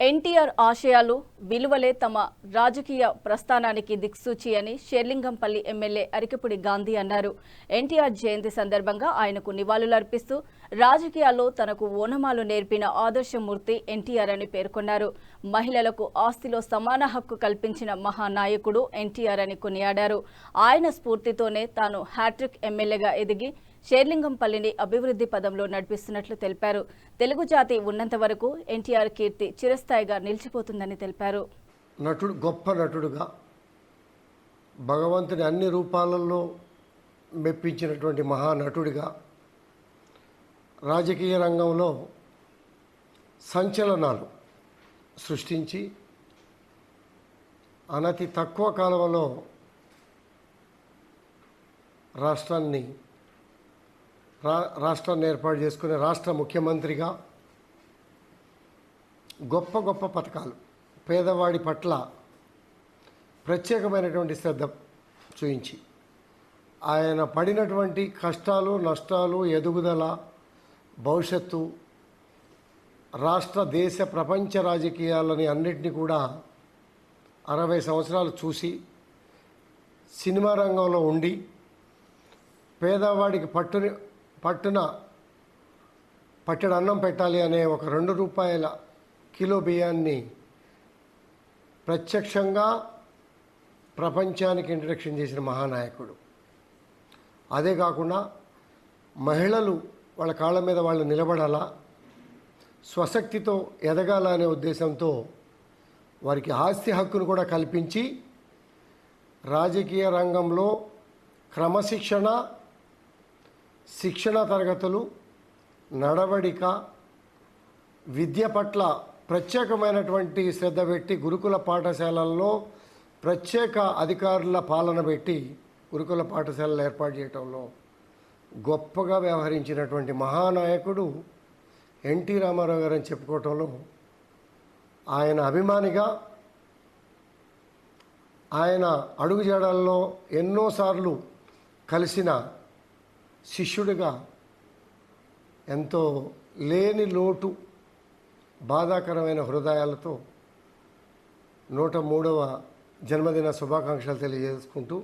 ఎన్టీఆర్ ఆశయాలు విలువలే తమ రాజకీయ ప్రస్థానానికి దిక్సూచి అని షేర్లింగంపల్లి ఎమ్మెల్యే అరికెపుడి గాంధీ అన్నారు. ఎన్టీఆర్ జయంతి సందర్భంగా ఆయనకు నివాళులర్పిస్తూ రాజకీయాల్లో తనకు ఓనమాలు నేర్పిన ఆదర్శమూర్తి ఎన్టీఆర్ అని పేర్కొన్నారు. మహిళలకు ఆస్తిలో సమాన హక్కు కల్పించిన మహానాయకుడు ఎన్టీఆర్ అని కొనియాడారు. ఆయన స్ఫూర్తితోనే తాను హ్యాట్రిక్ ఎమ్మెల్యేగా ఎదిగి షేర్లింగంపల్లిని అభివృద్ధి పదంలో నడిపిస్తున్నట్లు తెలిపారు. తెలుగు జాతి ఉన్నంత వరకు ఎన్టీఆర్ కీర్తి చిరస్థాయిగా నిలిచిపోతుందని తెలిపారు. నటుడు, గొప్ప నటుడుగా భగవంతుని అన్ని రూపాలలో మెప్పించినటువంటి మహానటుడిగా రాజకీయ రంగంలో సంచలనాలు సృష్టించి అనతి తక్కువ కాలంలో రాష్ట్రాన్ని ఏర్పాటు చేసుకునే రాష్ట్ర ముఖ్యమంత్రిగా గొప్ప గొప్ప పథకాలు పేదవాడి పట్ల ప్రత్యేకమైనటువంటి శ్రద్ధ చూయించి ఆయన పడినటువంటి కష్టాలు, నష్టాలు, ఎదుగుదల, భవిష్యత్తు, రాష్ట్ర, దేశ, ప్రపంచ రాజకీయాలని అన్నింటినీ కూడా 60 సంవత్సరాలు చూసి సినిమా రంగంలో ఉండి పేదవాడికి పట్టెడు అన్నం పెట్టాలి అనే ఒక 2 రూపాయల కిలో బియ్యాన్ని ప్రత్యక్షంగా ప్రపంచానికి ఇంట్రడక్షన్ చేసిన మహానాయకుడు. అదే కాకుండా మహిళలు వాళ్ళ కాళ్ళ మీద వాళ్ళు నిలబడాలా, స్వశక్తితో ఎదగాల అనే ఉద్దేశంతో వారికి ఆస్తి హక్కును కూడా కల్పించి రాజకీయ రంగంలో క్రమశిక్షణ, శిక్షణ తరగతులు, నడవడిక, విద్య పట్ల ప్రత్యేకమైనటువంటి శ్రద్ధ పెట్టి గురుకుల పాఠశాలల్లో ప్రత్యేక అధికారుల పాలన పెట్టి గురుకుల పాఠశాలలు ఏర్పాటు చేయడంలో గొప్పగా వ్యవహరించినటువంటి మహానాయకుడు ఎన్టీ రామారావు గారు అని చెప్పుకోవటంలో ఆయన అభిమానిగా, ఆయన అడుగుజాడల్లో ఎన్నోసార్లు కలిసిన శిష్యుడిగా ఎంతో లేని లోటు, బాధాకరమైన హృదయాలతో 103వ జన్మదిన శుభాకాంక్షలు తెలియజేసుకుంటూ